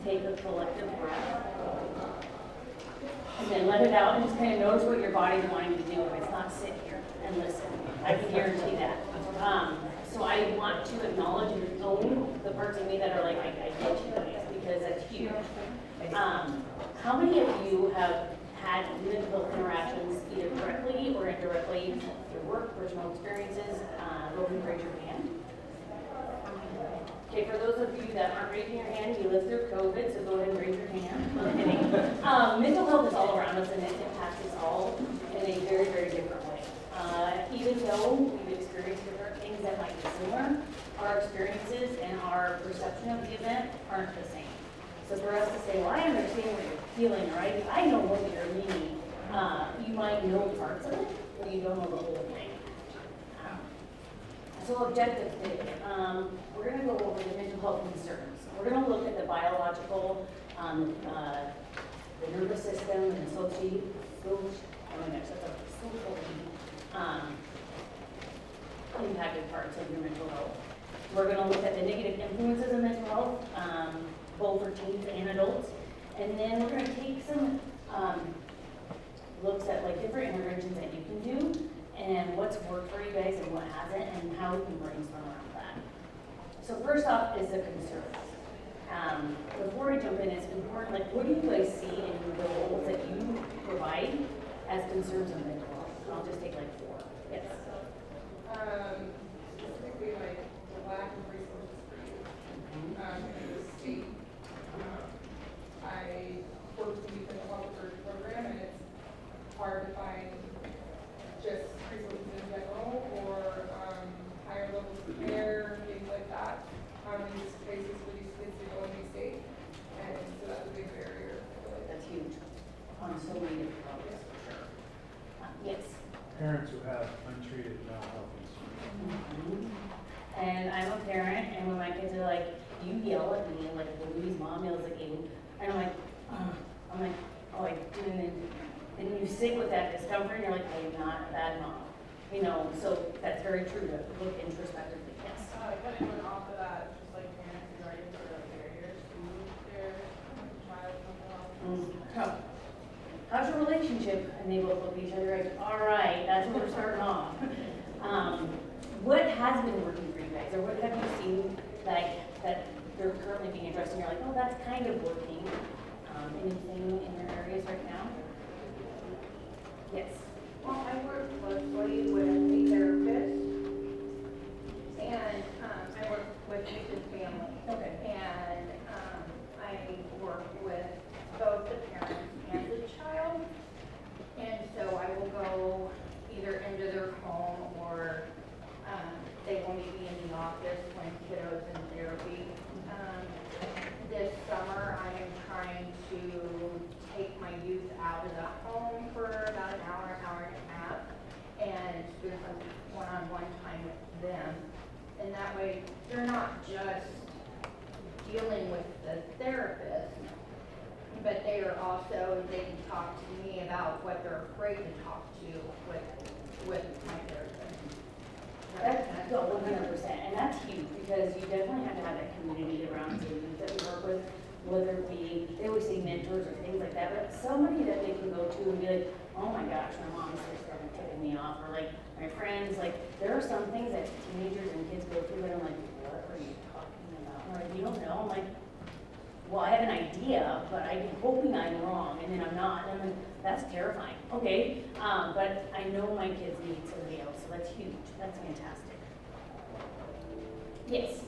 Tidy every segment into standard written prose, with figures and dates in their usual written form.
take a collective breath. And then let it out and just kind of notice what your body's wanting to do. It's not sit here and listen. I can guarantee that. So I want to acknowledge and own the parts of me that are like, I get you guys, because that's huge. How many of you have had mental health interactions either directly or indirectly through work, personal experiences? Go ahead and raise your hand. Okay, for those of you that aren't raising your hand, you lived through COVID, so go ahead and raise your hand. I'm kidding. Mental health is all around us and it impacts us all in a very, very different way. Even though we've experienced different things that might be similar, our experiences and our perception of the event aren't the same. So for us to say, well, I understand what you're feeling, or I know what you're meaning, you might know parts of it, but you don't know the whole thing. So objective today, we're going to go over the mental health concerns. We're going to look at the biological, the nervous system, and the social impacted parts of your mental health. We're going to look at the negative influences of mental health, both for teens and adults. And then we're going to take some looks at like different interventions that you can do and what's worked for you guys and what hasn't and how we can brainstorm around that. So first off is the concerns. Before I jump in, it's important, like what do you guys see in the roles that you provide as concerns of mental health? And I'll just take like 4. Yes. Specifically like the lack of resources for you. In the state, I work with the youth mental health research program, and it's hard to find just resources in general or higher levels of care, things like that. These places for these kids to go in these states, and so that's a big barrier. That's huge on so many different levels, for sure. Yes. Parents who have untreated mental health concerns. And I'm a parent, and when my kids are like, you yell at me, like Louie's mom yells at you, and I'm like, oh, I do, and then you sit with that discomfort, and you're like, I am not a bad mom. You know, so that's very true to look introspectively, yes. Kind of going off of that, just like parents regarding sort of barriers to their child's mental health. How's your relationship? And they both look at each other like, all right, that's where we're starting off. What has been working for you guys, or what have you seen like that they're currently being addressed and you're like, oh, that's kind of working? Anything in your areas right now? Yes. Well, I work closely with the therapist, and I work with youth and family. Okay. And I work with both the parents and the child. And so I will go either into their home or they will meet me in the office when kiddos in therapy. This summer, I am trying to take my youth out of the home for about an hour and a half, and spend some one-on-one time with them. And that way, they're not just dealing with the therapist, but they are also, they can talk to me about what they're afraid to talk to with my therapist. That's 100%, and that's huge because you definitely have to have that community around you that we work with, whether it be, they always say mentors or things like that, but somebody that they can go to and be like, oh my gosh, my mom's just tipping me off, or like my friends, like there are some things that teenagers and kids go through that I'm like, what are you talking about? Or like, you don't know, I'm like, well, I have an idea, but I'm hoping I'm wrong, and then I'm not, and then that's terrifying. Okay, but I know my kids need somebody else, so that's huge. That's fantastic. Yes.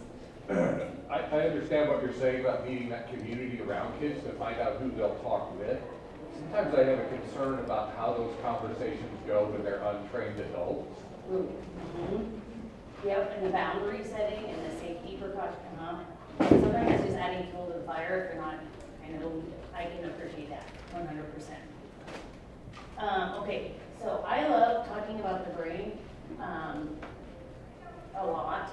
I understand what you're saying about needing that community around kids to find out who they'll talk with. Sometimes I have a concern about how those conversations go when they're untrained adults. Yep, and the boundary setting and the safety precaution. Sometimes it's just adding fuel to the fire if you're not kind of, I can appreciate that 100%. Okay, so I love talking about the brain a lot.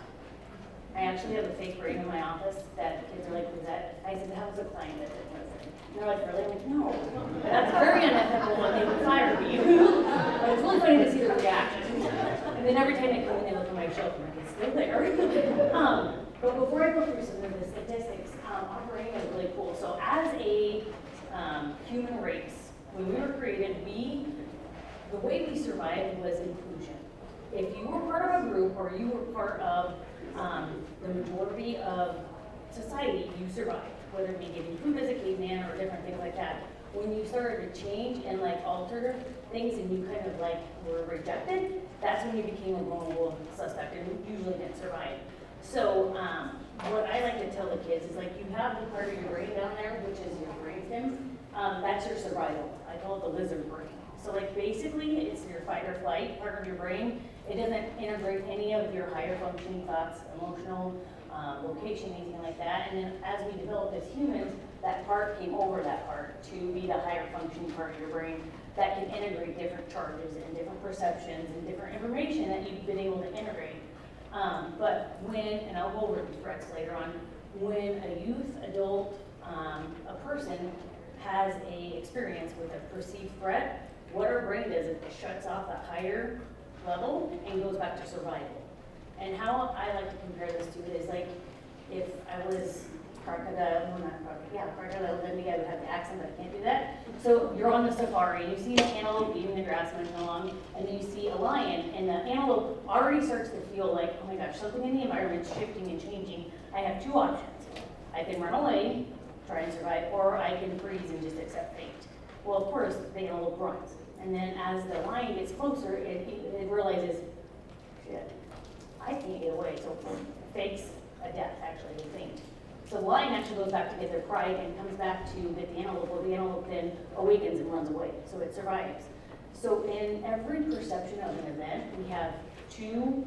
I actually have a fake brain in my office that the kids are like, was that? I said, that was a client that did this. And they're like, really? I'm like, no. That's very unethical and they would fire me. But it's really funny to see their reaction. And then every time they come in, they look at my shelf and I'm like, it's still there. But before I go through some of the statistics, our brain is really cool. So as a human race, when we were created, the way we survived was inclusion. If you were part of a group or you were part of the majority of society, you survived, whether it be getting food as a caveman or different things like that. When you started to change and like alter things and you kind of like were rejected, that's when you became a vulnerable suspect and usually didn't survive. So what I like to tell the kids is like you have the part of your brain down there, which is your brainstem. That's your survival. I call it the lizard brain. So like basically it's your fight or flight part of your brain. It doesn't integrate any of your higher functioning thoughts, emotional, location, anything like that. And then as we developed as humans, that part came over that part to be the higher functioning part of your brain that can integrate different charges and different perceptions and different information that you've been able to integrate. But when, and I'll go over the threats later on, when a youth, adult, a person has a experience with a perceived threat, what our brain does is it shuts off that higher level and goes back to survival. And how I like to compare this to it is like if I was crocodile, well not crocodile, crocodile, then I would have the accent, but I can't do that. So you're on the safari and you see an antelope eating the grass moving along, and then you see a lion, and the antelope already starts to feel like, oh my gosh, something in the environment's shifting and changing. I have two options. I can run away, try and survive, or I can freeze and just accept fate. Well, of course, the antelope runs. And then as the lion gets closer, it realizes, shit, I can't get away. So it fakes a death, actually, they faint. So the lion actually goes back to get their pride and comes back to get the antelope. Well, the antelope then awakens and runs away, so it survives. So in every perception of an event, we have two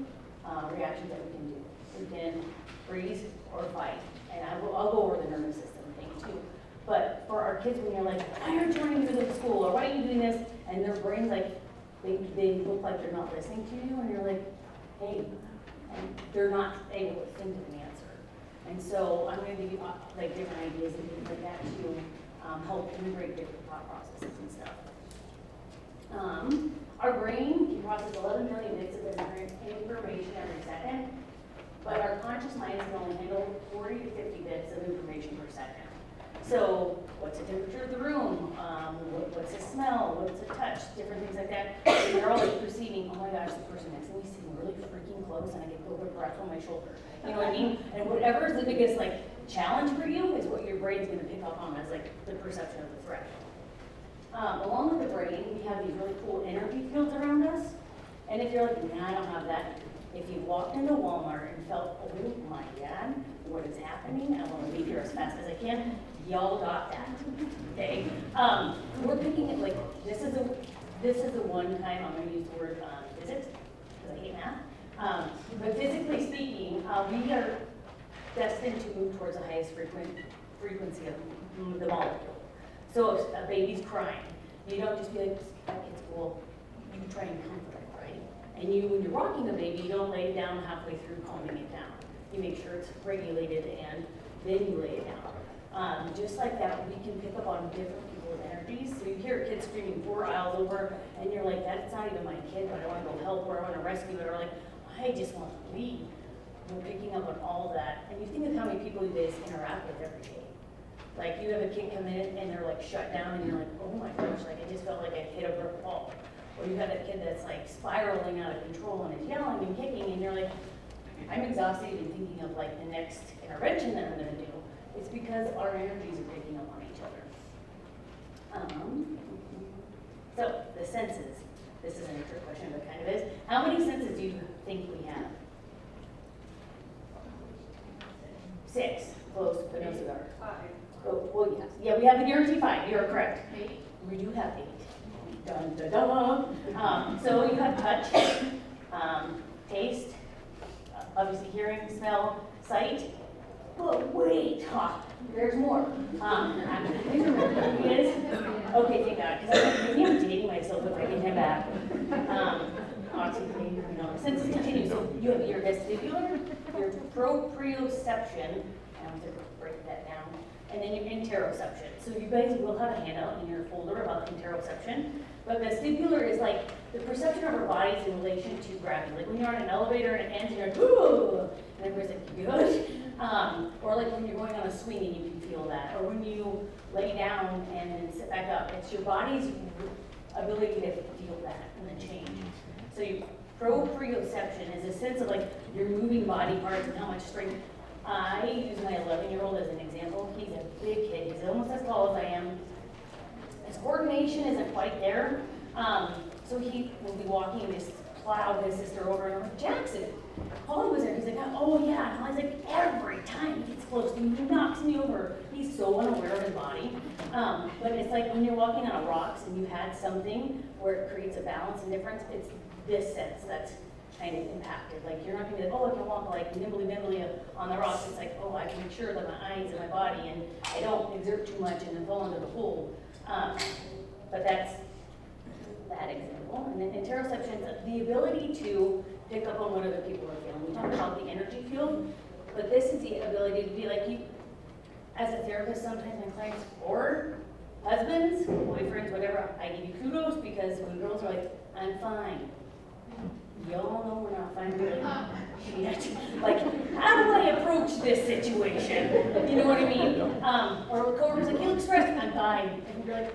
reactions that we can do. We can freeze or fight. And I'll go over the nervous system thing too. But for our kids, when you're like, why aren't you running through the school? Or why are you doing this? And their brains like, they look like they're not listening to you, and you're like, hey, and they're not able to think of an answer. And so I'm going to give you like different ideas and things like that to help integrate different thought processes and stuff. Our brain can process 11 million bits of information every second, but our conscious minds can only handle 40 to 50 bits of information per second. So what's the temperature of the room? What's the smell? What's the touch? Different things like that. And they're always perceiving, oh my gosh, the person next to me is sitting really freaking close and I get a little bit of breath on my shoulder. You know what I mean? And whatever is the biggest like challenge for you is what your brain's going to pick up on as like the perception of the threat. Along with the brain, we have these really cool energy fields around us. And if you're like, nah, I don't have that. If you walked into Walmart and felt, oh my God, what is happening? I want to leave here as fast as I can. Y'all got that, okay? We're picking it like, this is the one time I'm gonna use the word physics, because I hate math. But physically speaking, we are destined to move towards the highest frequency of the molecule. So if a baby's crying, you don't just be like, that kid's cool, you try and comfort it, right? And when you're rocking a baby, you don't lay it down halfway through calming it down. You make sure it's regulated and then you lay it down. Just like that, we can pick up on different people's energies. So you hear a kid screaming 4 aisles over, and you're like, that's not even my kid, but I want to go help, or I want to rescue it, or like, I just want to leave. We're picking up on all that. And you think of how many people you guys interact with every day. Like, you have a kid come in, and they're like shut down, and you're like, oh my gosh, like, I just felt like I hit a brick wall. Or you have that kid that's like spiraling out of control, and is yelling and kicking, and you're like, I'm exhausted even thinking of like the next intervention that I'm going to do. It's because our energies are picking up on each other. So, the senses. This isn't a trick question, but kind of is. How many senses do you think we have? 6. Close, but no cigar. 5. Oh, well, yes. Yeah, we have the guarantee 5. You're correct. 8. We do have 8. Dun, dun, dun. So you have touch, taste, obviously hearing, smell, sight. But wait, there's more. Please remember who he is. Okay, thank God, because I'm dating myself if I get him back. Obviously, senses continue. So you have your vestibular, your proprioception, and I'm going to break that down, and then your interoception. So you guys will have a handout in your folder about interoception. But vestibular is like the perception of our bodies in relation to gravity. Like when you're on an elevator and it ends and you're like, ooh, and everybody's like, good. Or like when you're going on a swing and you can feel that. Or when you lay down and then sit back up. It's your body's ability to feel that and then change. So proprioception is a sense of like your moving body parts and how much strength. I use my 11-year-old as an example. He's a big kid. He's almost as tall as I am. His coordination isn't quite there. So he will be walking and just plow his sister over, and I'm like, Jackson, Holly was there. He's like, oh yeah. And I was like, every time he gets close to me, he knocks me over. He's so unaware of his body. But it's like when you're walking on rocks and you had something where it creates a balance and difference, it's this sense that's kind of impacted. Like you're not gonna be like, oh, I can walk like nimbly on the rocks. It's like, oh, I can make sure that my eyes and my body and I don't exert too much and then fall into the pool. But that's that example. And then interoception, the ability to pick up on what other people are feeling. We talk about the energy field, but this is the ability to be like you, as a therapist, sometimes my clients or husbands, boyfriends, whatever, I give you kudos because when girls are like, I'm fine. Y'all know we're not fine really yet. Like, how do I approach this situation? You know what I mean? Or a coworker's like, you look stressed, I'm fine. And you're like,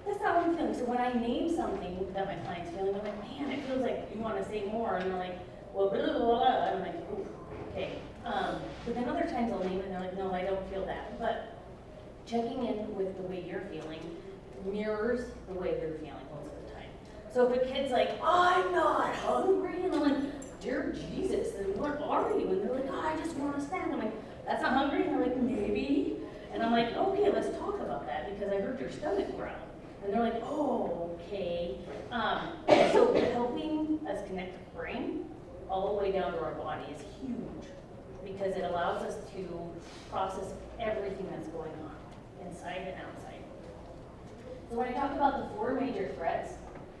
that's not what I'm feeling. So when I name something that my client's feeling, I'm like, man, it feels like you want to say more. And they're like, well, blah, blah, blah, blah. I'm like, ooh, okay. But then other times I'll name it and they're like, no, I don't feel that. But checking in with the way you're feeling mirrors the way they're feeling most of the time. So if a kid's like, I'm not hungry, and I'm like, dear Jesus, then what are you? And they're like, oh, I just want a snack. I'm like, that's not hungry? And they're like, maybe. And I'm like, okay, let's talk about that because I heard your stomach growl. And they're like, oh, okay. So helping us connect the brain all the way down to our body is huge because it allows us to process everything that's going on inside and outside. So when I talk about the 4 major threats,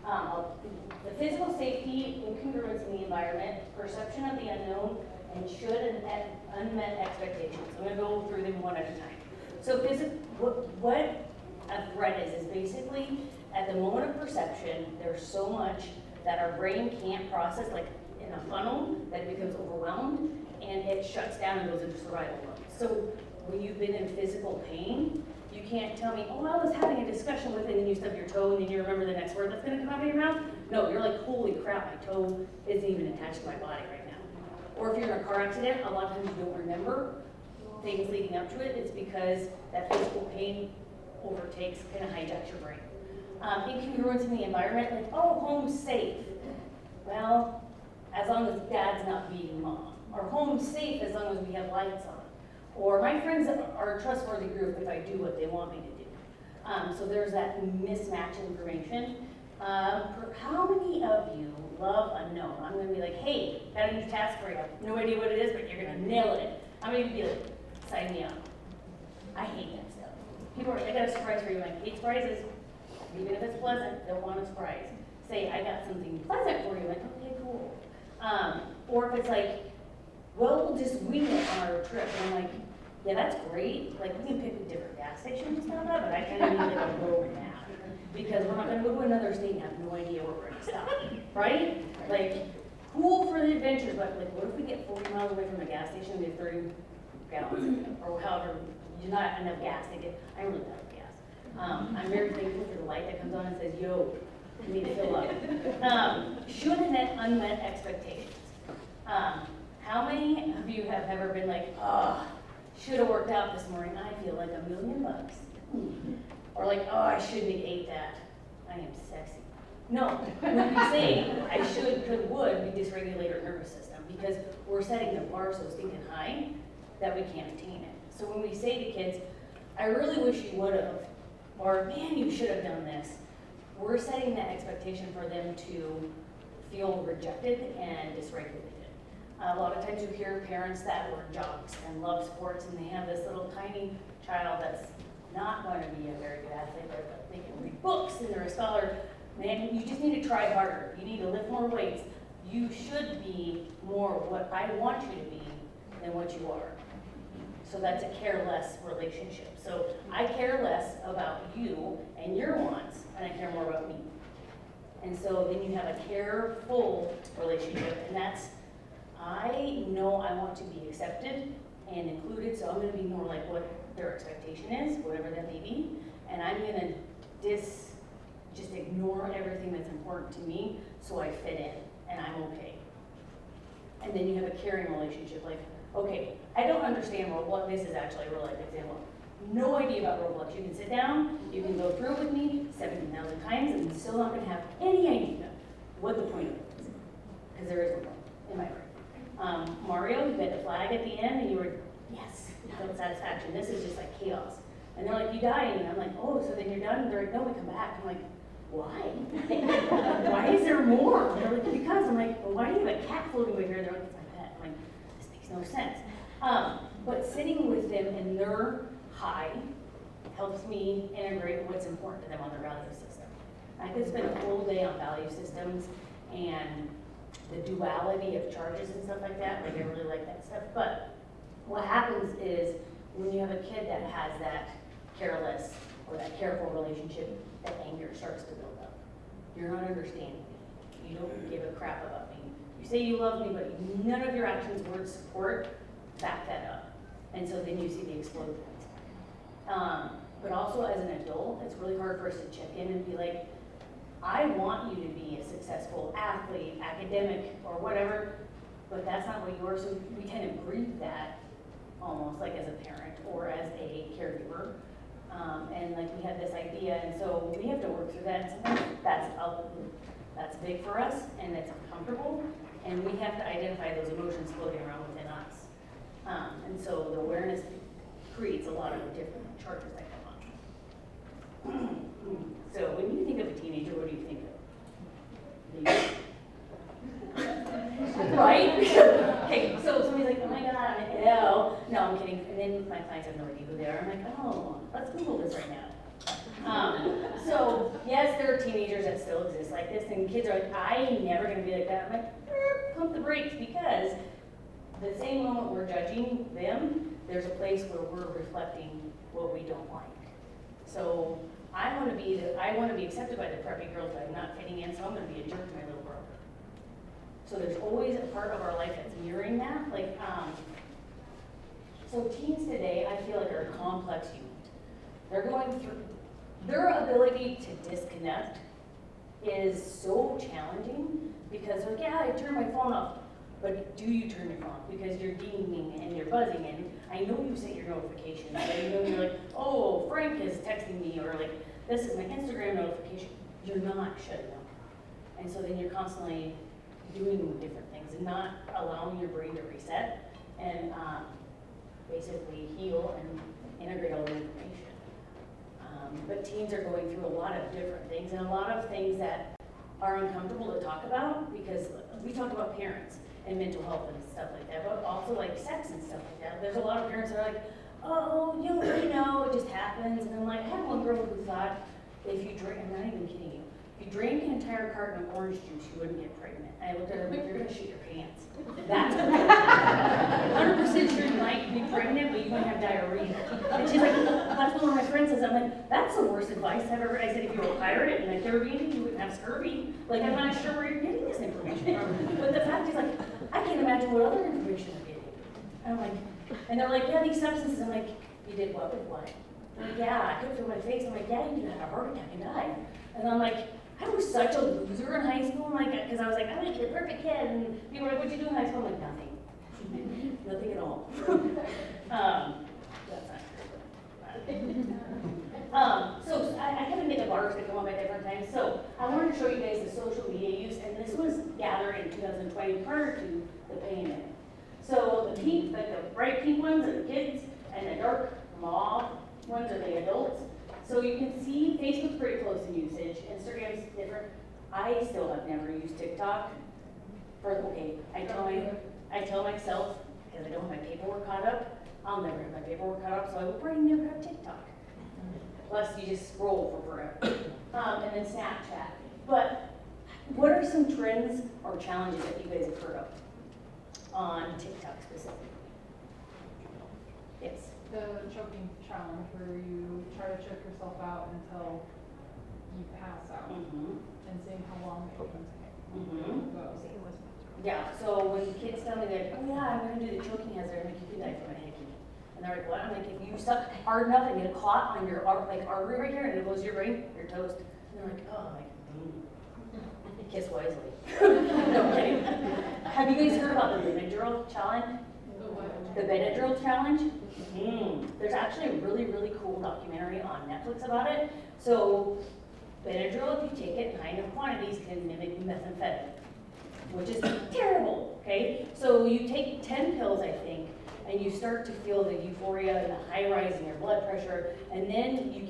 the physical safety, incongruence in the environment, perception of the unknown, and should and unmet expectations. I'm going to go through them one at a time. So what a threat is basically at the moment of perception, there's so much that our brain can't process, like in a funnel, that it becomes overwhelmed and it shuts down and goes into survival mode. So when you've been in physical pain, you can't tell me, oh, I was having a discussion with it, and then you stub your toe, and then you remember the next word that's going to come out of your mouth. No, you're like, holy crap, my toe isn't even attached to my body right now. Or if you're in a car accident, a lot of times you don't remember things leading up to it. It's because that physical pain overtakes, kind of hijacks your brain. Incongruence in the environment, like, oh, home's safe. Well, as long as dad's not beating mom. Or home's safe as long as we have lights on. Or my friends are a trustworthy group if I do what they want me to do. So there's that mismatch information. How many of you love unknown? I'm going to be like, hey, got a new task for you. No idea what it is, but you're going to nail it. I'm going to be like, sign me up. I hate that stuff. People are like, I got a surprise for you. I hate surprises. Even if it's pleasant, don't want a surprise. Say, I got something pleasant for you. Like, okay, cool. Or if it's like, well, we'll just wing it on our trip. And I'm like, yeah, that's great. Like, we can pick a different gas station and stuff like that, but I kind of need like a road map. Because we're not going to go to another state and have no idea where we're going to stop. Right? Like, cool for the adventures, but like, what if we get 40 miles away from the gas station and we have 30 gallons? Or however, you're not enough gas to get, I don't really have gas. I'm very thankful for the light that comes on and says, yo, you need to fill up. Should and unmet expectations. How many of you have ever been like, oh, should have worked out this morning, I feel like $1 million. Or like, oh, I shouldn't have ate that, I am sexy. No, when we say I should, could, would, we dysregulate our nervous system because we're setting the bar so stinking high that we can't attain it. So when we say to kids, I really wish you would have, or man, you should have done this, we're setting that expectation for them to feel rejected and dysregulated. A lot of times you hear parents that were jocks and love sports and they have this little tiny child that's not going to be a very good athlete, but they can read books and they're a scholar. Man, you just need to try harder. You need to lift more weights. You should be more what I want you to be than what you are. So that's a care less relationship. So I care less about you and your wants, and I care more about me. And so then you have a careful relationship, and that's, I know I want to be accepted and included, so I'm gonna be more like what their expectation is, whatever that may be, and I'm gonna just ignore everything that's important to me, so I fit in, and I'm okay. And then you have a caring relationship, like, okay, I don't understand Roblox, this is actually a real life example. No idea about Roblox, you can sit down, you can go through it with me 17,000 times, and I'm still not gonna have any idea what the point of it is, because there is no point, in my brain. Mario, you got the flag at the end, and you were, yes, you felt satisfaction, this is just like chaos. And they're like, you died, and I'm like, oh, so then you're done? And they're like, no, we come back. I'm like, why? Why is there more? They're like, because. I'm like, well, why do you have a cat floating over here? They're like, it's my pet. I'm like, this makes no sense. But sitting with them in their high helps me integrate what's important to them on their value system. I could spend a whole day on value systems and the duality of charges and stuff like that. Like, I really like that stuff. But what happens is when you have a kid that has that careless or that careful relationship, that anger starts to build up. You're not understanding me. You don't give a crap about me. You say you love me, but none of your actions, words, support back that up. And so then you see the explosions. But also as an adult, it's really hard for us to check in and be like, I want you to be a successful athlete, academic, or whatever, but that's not what you are. So we kind of grieve that almost like as a parent or as a caregiver. And like we have this idea, and so we have to work through that. Sometimes that's big for us, and it's uncomfortable, and we have to identify those emotions floating around within us. And so the awareness creates a lot of different charges that come up. So when you think of a teenager, what do you think of? Right? Okay, so somebody's like, oh my God, I'm like, ew. No, I'm kidding. And then my clients have no idea who they are. I'm like, oh, let's Google this right now. So yes, there are teenagers that still exist like this, and kids are like, I ain't never gonna be like that. I'm like, pump the brakes, because the same moment we're judging them, there's a place where we're reflecting what we don't like. So I want to be accepted by the preppy girls, but I'm not fitting in, so I'm going to be a jerk to my little brother. So there's always a part of our life that's mirroring that. Like, so teens today, I feel like are a complex unit. They're going through, their ability to disconnect is so challenging because they're like, yeah, I turned my phone off. But do you turn your phone off? Because you're dinging and you're buzzing, and I know you set your notifications, but I know you're like, oh, Frank is texting me, or like, this is my Instagram notification. You're not shutting up. And so then you're constantly doing different things and not allowing your brain to reset and basically heal and integrate all the information. But teens are going through a lot of different things, and a lot of things that are uncomfortable to talk about, because we talk about parents and mental health and stuff like that, but also like sex and stuff like that. There's a lot of parents that are like, oh, you know, it just happens. And I'm like, I had one girl who thought if you drink, I'm not even kidding you, if you drank an entire carton of orange juice, you wouldn't get pregnant. And I looked at her like, you're gonna shit your pants. That's 100% sure you might be pregnant, but you wouldn't have diarrhea. And she's like, that's what one of my friends says. I'm like, that's the worst advice I've ever heard. I said, if you were a pirate in the Caribbean, you wouldn't have scurvy. Like, I'm not sure where you're getting this information from. But the fact is, like, I can't imagine what other information I'm getting. And I'm like, and they're like, yeah, these substances. I'm like, you did what with what? They're like, yeah, I couldn't feel my face. I'm like, yeah, you could have had a heart attack and die. And I'm like, I was such a loser in high school, like, because I was like, I'm gonna be the perfect kid. And people were like, what'd you do in high school? I'm like, nothing. Nothing at all. That's not true. So I kind of made the bars that come up at different times. So I wanted to show you guys the social media use, and this was gathered in 2020 prior to the pandemic. So the pink, like the bright pink ones are the kids, and the dark mauve ones are the adults. So you can see Facebook's pretty close in usage. Instagram's different. I still have never used TikTok. I tell myself, because I don't have my paperwork caught up, I'll never have my paperwork caught up, so I will probably never have TikTok. Plus, you just scroll for forever. And then Snapchat. But what are some trends or challenges that you guys have heard of on TikTok specifically? Yes. The choking challenge where you try to choke yourself out until you pass out Mm-hmm. and seeing how long it can Mm-hmm. go. Yeah, so when kids tell me that, oh yeah, I'm gonna do the choking hazard, I'm like, you can die from a hickey. And they're like, what? I'm like, if you suck hard enough and get caught on your artery right here and it goes to your brain, you're toast. And they're like, oh, I'm like, kiss wisely. No kidding. Have you guys heard about the Benadryl challenge? The Benadryl challenge? There's actually a really, really cool documentary on Netflix about it. So Benadryl, if you take it in high enough quantities, can mimic methamphetamine, which is terrible, okay? So you take 10 pills, I think, and you start to feel the euphoria and the high rise in your blood pressure, and then you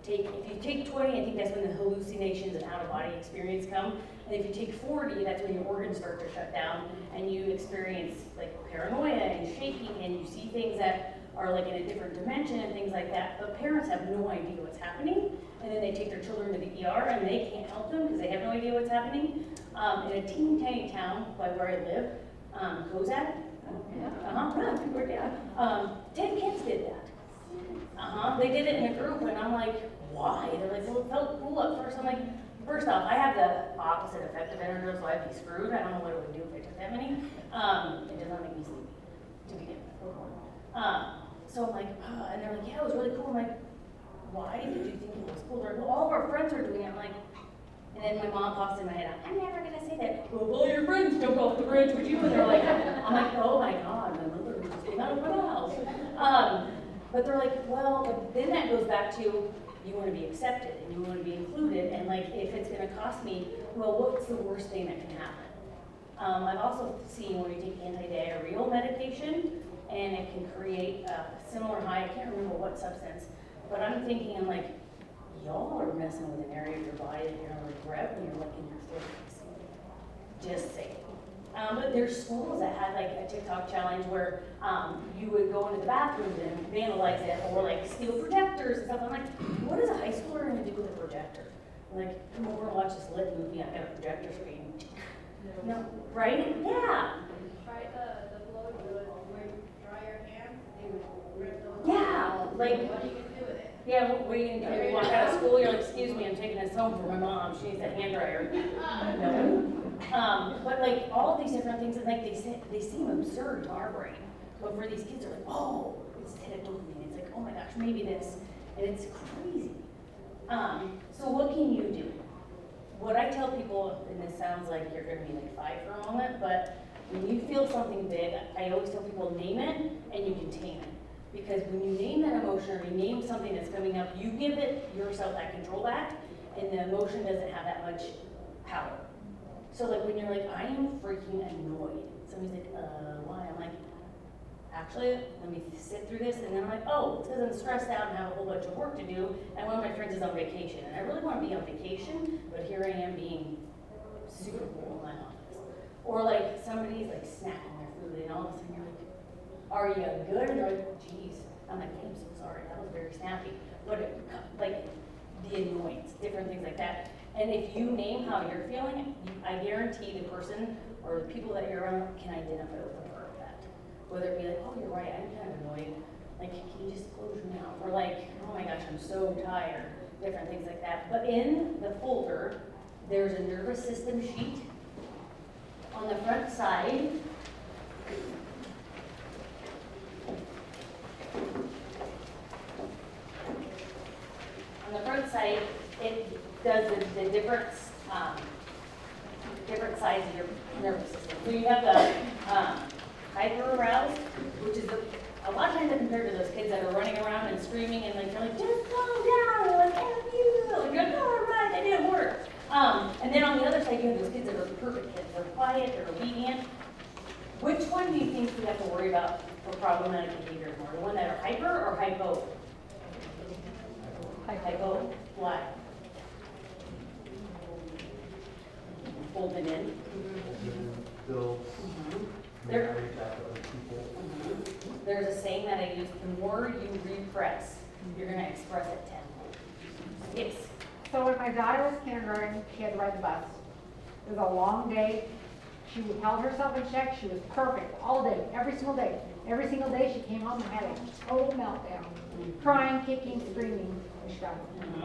if you take 20, I think that's when the hallucinations and out-of-body experience come, and if you take 40, that's when your organs start to shut down, and you experience like paranoia and shaking, and you see things that are like in a different dimension and things like that, but parents have no idea what's happening, and then they take their children to the ER, and they can't help them because they have no idea what's happening. In a teeny tiny town by where I live, Kozak, 10 kids did that. They did it in a group, and I'm like, why? They're like, well, it felt cool at first. I'm like, first off, I have the opposite effect of Benadryl, so I'd be screwed. I don't know what it would do if I took that many. It does not make me sleepy, to begin with. So I'm like, and they're like, yeah, it was really cool. I'm like, why did you think it was cool? They're like, well, all of our friends are doing it. I'm like, and then my mom pops in my head, I'm never gonna say that. Well, all your friends jumped off the bridge with you, and they're like, I'm like, oh my God, my mother was just getting out of my house. But they're like, well, but then that goes back to you want to be accepted and you want to be included, and like if it's gonna cost me, well, what's the worst thing that can happen? I've also seen where you take anti-diarrheal medication and it can create a similar high. I can't remember what substance, but I'm thinking, I'm like, y'all are messing with an area of your body that you're gonna regret when you're like in your 30s. Just saying. But there's schools that had like a TikTok challenge where you would go into the bathrooms and vandalize it, or like steal projectors and stuff. I'm like, what is a high schooler gonna do with a projector? I'm like, come over and watch this lit movie. I got a projector screen. No, right? Yeah. Try the blow good where you dry your hands, they would rip those. Yeah, like. What are you gonna do with it? Yeah, what are you gonna do? You walk out of school, you're like, excuse me, I'm taking this home for my mom, she needs a hand dryer. No. But like all of these different things, and like they seem absurd to our brain, but for these kids, they're like, oh, it's hit a dopamine. It's like, oh my gosh, maybe this, and it's crazy. So what can you do? What I tell people, and this sounds like you're gonna be like 5 for a moment, but when you feel something big, I always tell people name it and you contain it. Because when you name that emotion, or you name something that's coming up, you give it yourself that control back, and the emotion doesn't have that much power. So like when you're like, I am freaking annoyed. Somebody's like, why? I'm like, actually, let me sit through this, and then I'm like, oh, it's because I'm stressed out and have a whole bunch of work to do, and one of my friends is on vacation, and I really want to be on vacation, but here I am being super cool in my office. Or like somebody's like snacking their food, and all of a sudden you're like, are you good? And they're like, geez. I'm like, I'm so sorry, that was very snappy. But it, like the annoyance, different things like that. And if you name how you're feeling, I guarantee the person or the people that you're around can identify with the part of that. Whether it be like, oh, you're right, I'm kind of annoyed. Like, can you just close your mouth? Or like, oh my gosh, I'm so tired. Different things like that. But in the folder, there's a nervous system sheet. On the front side, it does the different sides of your nervous system. So you have the hyper-aroused, which is a lot of times I compare to those kids that are running around and screaming and like they're like, just calm down, they're like, F you, and you're like, oh, all right, that didn't work. And then on the other side, you have those kids that are perfect kids. They're quiet, they're obedient. Which one do you think we have to worry about for problematic behavior more? The one that are hyper or hypo? Hypo. Why? Hold it in. Bills, There- marriage after other people. There's a saying that I use, the more you repress, you're gonna express it tenfold. Yes. So when my daughter was kindergarten, she had to ride the bus. It was a long day. She held herself in check, she was perfect all day, every single day. Every single day she came home and had a total meltdown, crying, kicking, screaming, and stuff.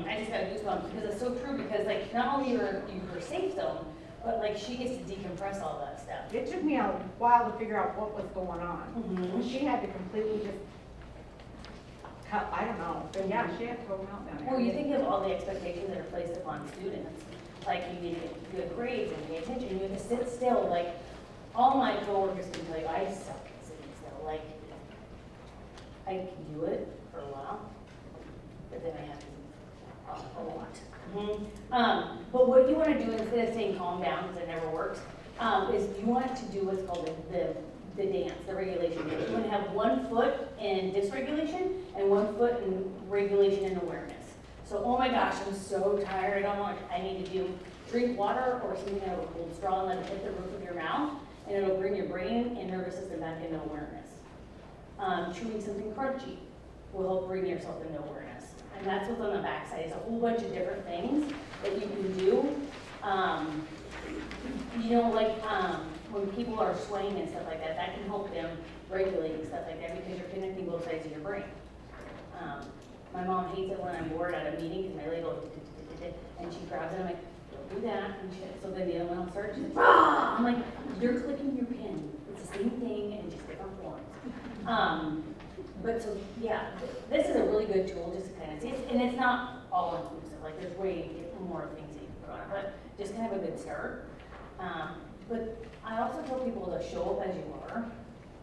I just got goosebumps because it's so true, because like, not only are you her safe zone, but like, she gets to decompress all that stuff. It took me a while to figure out what was going on. Mhm. She had to completely just cut, I don't know, but yeah, she had a total meltdown. Well, you think of all the expectations that are placed upon students, like you need to get good grades and pay attention, you have to sit still, like, all my coworkers can tell you, I suck at sitting still, like, I can do it for a while, but then I have to a lot. But what you want to do instead of saying calm down, because it never works, is you want to do what's called the dance, the regulation dance. You want to have 1 foot in dysregulation and 1 foot in regulation and awareness. So, oh my gosh, I'm so tired, I don't know what I need to do. Drink water or something out of a cold straw and let it hit the roof of your mouth, and it'll bring your brain and nervous system back into awareness. Chewing something crunchy will help bring yourself into awareness. And that's what's on the backside, is a whole bunch of different things that you can do. You know, like when people are swaying and stuff like that, that can help them regulate and stuff like that, because you're connecting both sides of your brain. My mom hates it when I'm bored at a meeting because my leg goes, and she grabs it, I'm like, don't do that, and so then the other one will start, she's like, ah! I'm like, you're clicking your pin. It's the same thing in just different forms. But so, yeah, this is a really good tool just to kind of see, and it's not all inclusive, like there's way more things that you can put on it, but just kind of a good start. But I also tell people to show up as you are,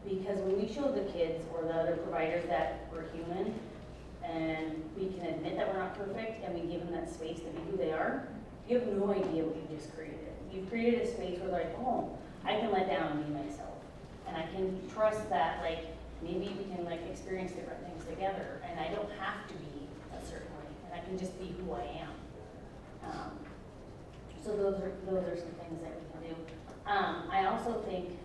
because when we show the kids or the other providers that we're human, and we can admit that we're not perfect, and we give them that space to be who they are, you have no idea what you just created. You've created a space where they're like, oh, I can let down and be myself. And I can trust that, like, maybe we can, like, experience different things together, and I don't have to be a certain way, and I can just be who I am. So those are some things that we can do. I also think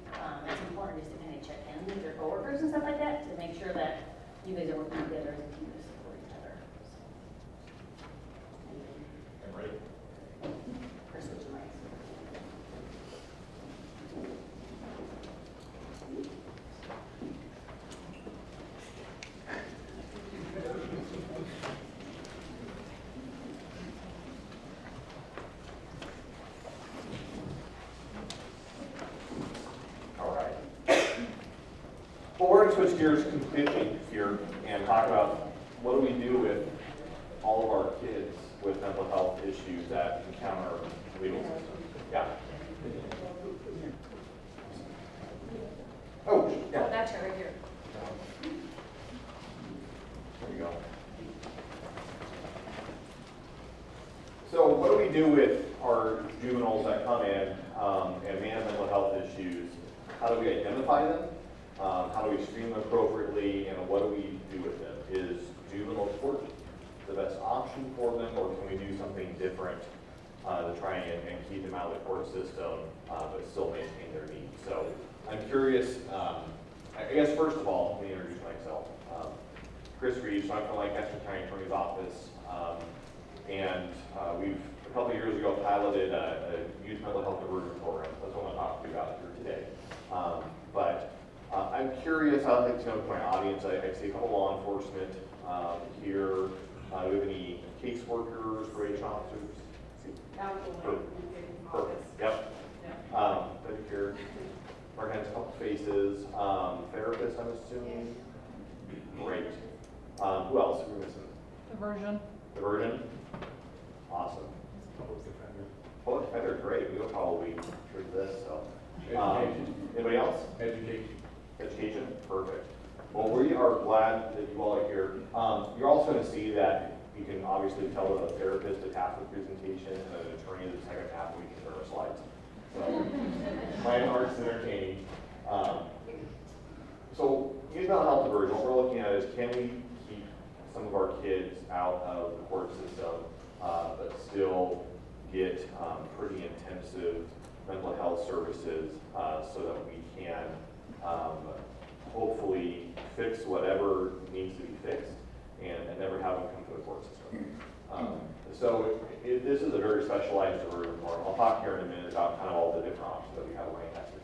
it's important just to kind of check in with your coworkers and stuff like that, to make sure that you guys are working together as a team to support each other. I'm ready. Chris, would you like? All right. Well, we're going to switch gears completely here and talk about what do we do with all of our kids with mental health issues that encounter the legal system. Yeah. Oh, yeah. Oh, that's right here. There you go. So what do we do with our juveniles that come in and may have mental health issues? How do we identify them? How do we screen them appropriately? And what do we do with them? Is juvenile court the best option for them, or can we do something different to try and keep them out of the court system but still maintain their needs? So I'm curious, I guess first of all, let me introduce myself. Chris Reid, so I'm from Lancaster County Attorney's Office, and we've a couple of years ago piloted a youth mental health diversion program. That's what I'm going to talk to you about here today. But I'm curious, I'd like to know my audience, I see a couple law enforcement here. Do we have any caseworkers, probation officers? Perfect. Yep. Pedicure. Mark has a couple faces. Therapist, I'm assuming. Great. Who else are we missing? Diversion. Diversion. Awesome. Public defender, great. We'll probably through this. So, Education. Anybody else? Education. Education. Perfect. Well, we are glad that you all are here. You're also going to see that you can obviously tell a therapist is half the presentation and an attorney is the second half. We can turn our slides. So, my art's entertaining. So, youth mental health diversion. What we're looking at is, can we keep some of our kids out of the court system, but still get pretty intensive mental health services so that we can hopefully fix whatever needs to be fixed and never have them come to the court system. This is a very specialized diversion program. I'll talk here in a minute about kind of all the different options that we have in Lancaster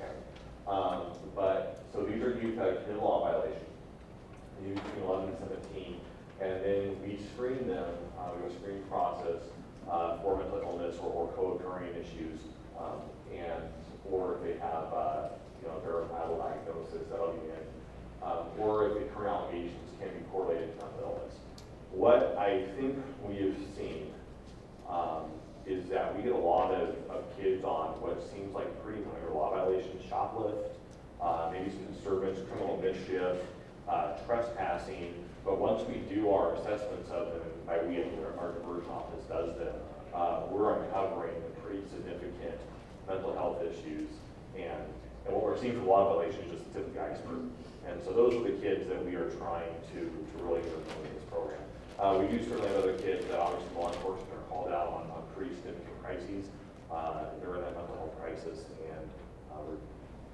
we screen them, we do a screening process for mental illness or co-occurring issues, or if they have, verifiable diagnosis that'll be in, or if the current allegations can be correlated to mental illness. What I think we have seen is that we get a lot of kids on what seems like pretty minor law violations, shoplift, maybe some disturbance, criminal mischief, trespassing, but once we do our assessments of them, and by we, our diversion office does them, we're uncovering pretty significant mental health issues, and what we're seeing from law violations is just the tip of the iceberg. And so those are the kids that we are trying to really get into this program. We do certainly have other kids that obviously law enforcement are called out on pretty significant crises during that mental health crisis, and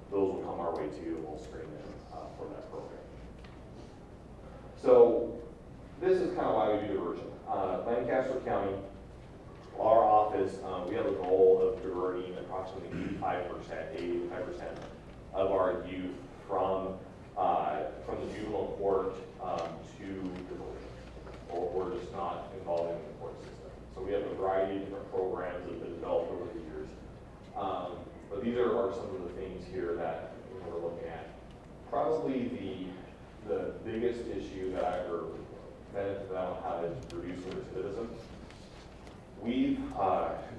those will come our way too, and we'll screen them for that program. So this is kind of why we do diversion. Lancaster County, our office, we have a goal of diverting approximately 85% of our youth from the juvenile court to diversion, or just not involved in the court system. So we have a variety of different programs that have been developed over the years. But these are some of the things here that we're looking at. Probably the biggest issue that I ever benefit that I don't have is reducing recidivism. We've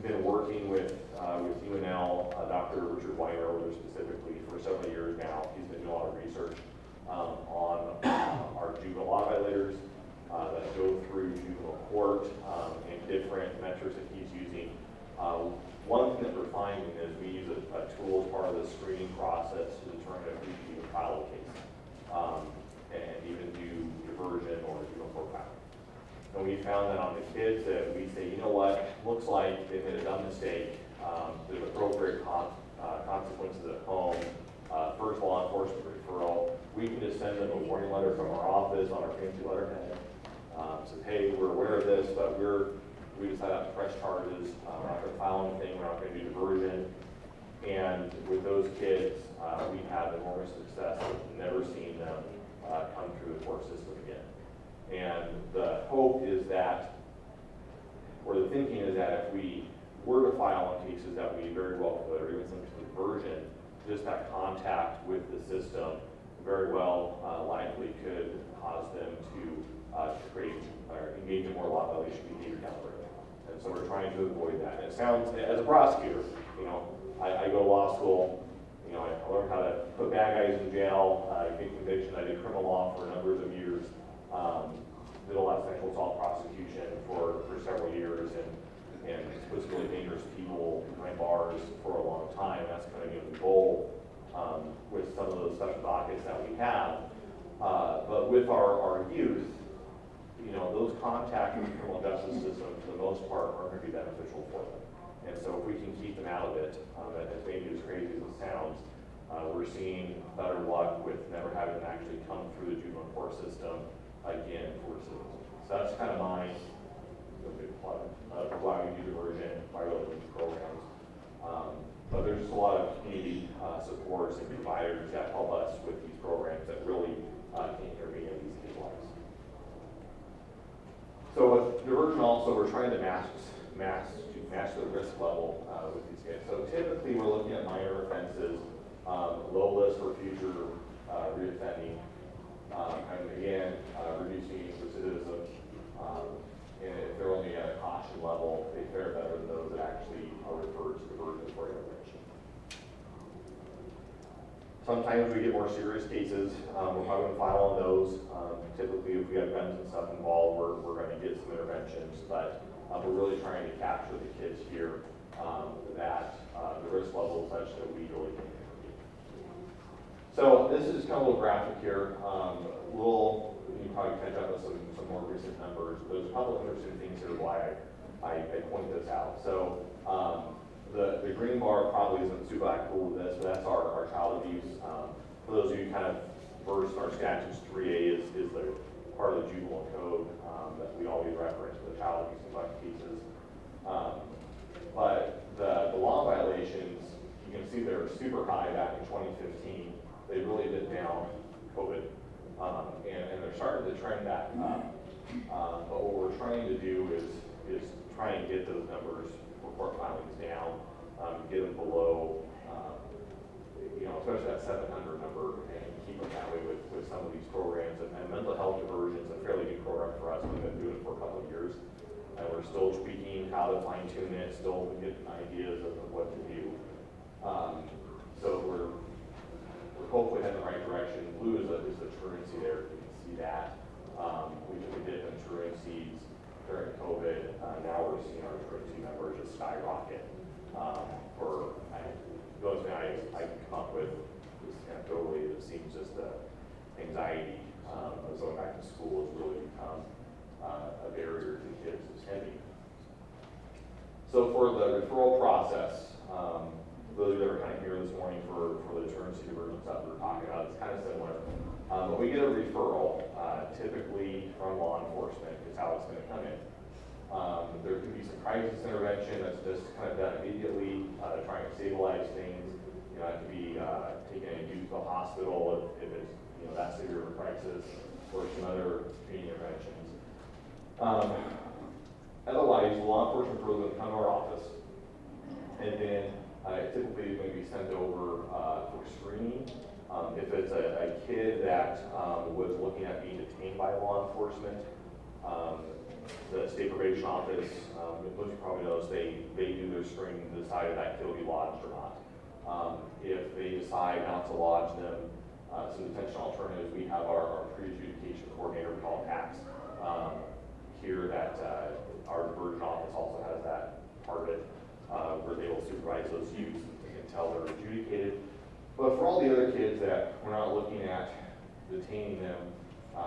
been working with UNL, Dr. Richard Weiner over there specifically for several years now. He's been doing a lot of research on our juvenile law violators that go through juvenile court and different metrics that he's using. One thing that we're finding is we use a tool as part of the screening process to determine if we can even file a case and even do diversion or juvenile profiling. And we found that on the kids that we say, you know what, looks like they made a dumb mistake, there's appropriate consequences at home, first law enforcement referral, we can just send them a warning letter from our office on our fancy letterhead. Says, hey, we're aware of this, but we decided not to press charges, we're not going to file anything, we're not going to do diversion. And with those kids, we have enormous success with never seeing them come through the court system again. And the hope is that, or the thinking is that if we were to file on cases that we very well could, or even some diversion, just that contact with the system very well likely could cause them to create or engage in more law violation behavior down the road. And so we're trying to avoid that. And it sounds, as a prosecutor, I go to law school, I learned how to put bad guys in jail, get convictions. I did criminal law for a number of years. Did a lot of sexual assault prosecution for several years, and was really dangerous people behind bars for a long time. That's kind of been the goal with some of those special dockets that we have. But with our youth, those contacts with the criminal justice system, for the most part, aren't going to be beneficial for them. And so if we can keep them out of it, as maybe as crazy as it sounds, we're seeing better luck with never having to actually come through the juvenile court system again for citizens. So that's kind of my big plug of why we do diversion, why we do programs. But there's just a lot of community supports and providers that help us with these programs that really can intervene in these kids' lives. So with diversion also, we're trying to match the risk level with these kids. So typically we're looking at minor offenses, low list for future reoffending, and again, reducing recidivism. And if they're only at a caution level, they fare better than those that actually are referred to diversion for intervention. Sometimes we get more serious cases. We're probably going to file on those. Typically, if we have guns and stuff involved, we're going to get some interventions. But we're really trying to capture the kids here that the risk level is such that we really can intervene. So this is kind of a little graphic here. You can probably catch up with some more recent numbers. There's a couple of interesting things here why I point this out. So the green bar probably isn't super cool with this, but that's our child abuse. For those of you kind of versed in our statutes, 3A is the part of the juvenile code that we always reference for the child abuse and neglect cases. But the law violations, you can see they're super high back in 2015. They really been down COVID, and they're starting to trend back up. But what we're trying to do is try and get those numbers for court filings down, get them below, especially that 700 number, and keep them that way with some of these programs. And mental health diversion is a fairly new program for us. We've been doing it for a couple of years. And we're still tweaking how to fine tune it, still getting ideas of what to do. So we're hopefully heading in the right direction. Blue is the truancy there. You can see that. We did in truancies during COVID. Now we're seeing our truancy numbers just skyrocket. The only thing I can come up with is anecdotally, it seems just the anxiety of going back to school has really become a barrier to kids attending. So for the referral process, those that are kind of here this morning for the truancy diversion stuff we're talking about, it's kind of similar. But we get a referral, typically from law enforcement is how it's going to come in. There can be some crisis intervention that's just kind of done immediately, trying to stabilize things. It could be taken and used to the hospital if it's that severe of a crisis, or some other community interventions. Otherwise, law enforcement pros will come to our office, and then typically going to be sent over for screening. If it's a kid that was looking at being detained by law enforcement, the state probation office, most you probably knows, they do their screening to decide if that kid will be lodged or not. If they decide not to lodge them, some detention alternatives, we have our pre-adjudication coordinator called PACS here that our diversion office also has that part of it, where they will supervise those youths until they're adjudicated. But for all the other kids that we're not looking at detaining them,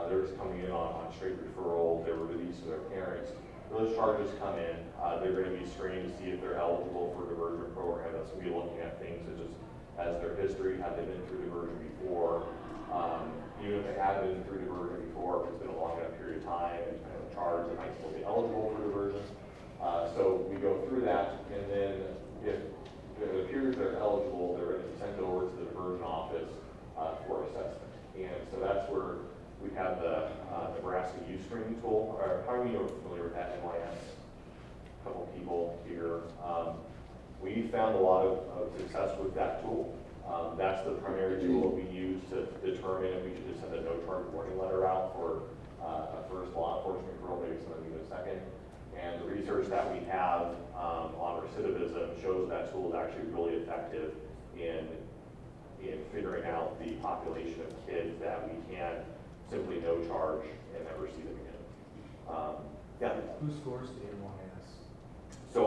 they're just coming in on straight referral, they were released to their parents. Those charges come in, they're going to be screened to see if they're eligible for a diversion program. That's going to be looking at things such as their history, have they been through diversion before, even if they haven't been through diversion before, if it's been a long enough period of time and kind of a charge, they might still be eligible for diversion. So we go through that, and then if it appears they're eligible, they're going to be sent over to the diversion office for assessment. And so that's where we have the Nebraska Youth Screening Tool. How many are familiar with that NYS? A couple people here. We found a lot of success with that tool. That's the primary tool that we use to determine if we should just send a no-charge warning letter out for a first law enforcement referral, maybe something in a second. And the research that we have on recidivism shows that tool is actually really effective in figuring out the population of kids that we can simply no charge and never see them again. Yeah. Who scores the NYS? So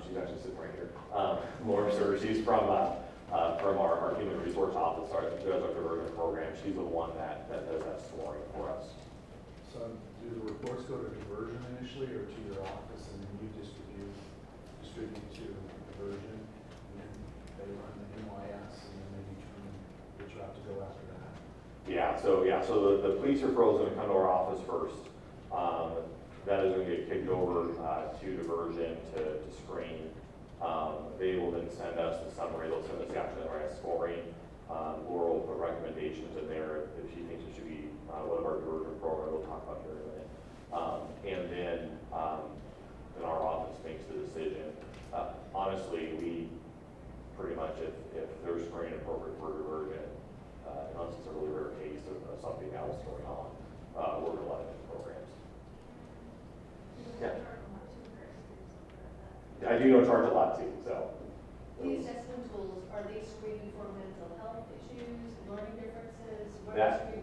she's actually sitting right here. Lauren Sir, she's from our human resource office, our diversion program. She's the one that does that scoring for us. So do the reports go to diversion initially or to your office, and then you distribute to diversion, and then they run the NYS, and then they determine which route to go after that? So the police referral is going to come to our office first. That is going to get kicked over to diversion to screen. They will then send us the summary. They'll send us the actual NRS scoring. Laura will put recommendations in there if she thinks it should be one of our diversion programs. We'll talk about here in a minute. And then our office makes the decision. Honestly, we pretty much, if they're screened appropriate for diversion, unless it's a really rare case of something else going on, we're going to let them in programs. Yeah. I do know charge a lot too, so. The assessment tools, are they screening for mental health issues, learning differences?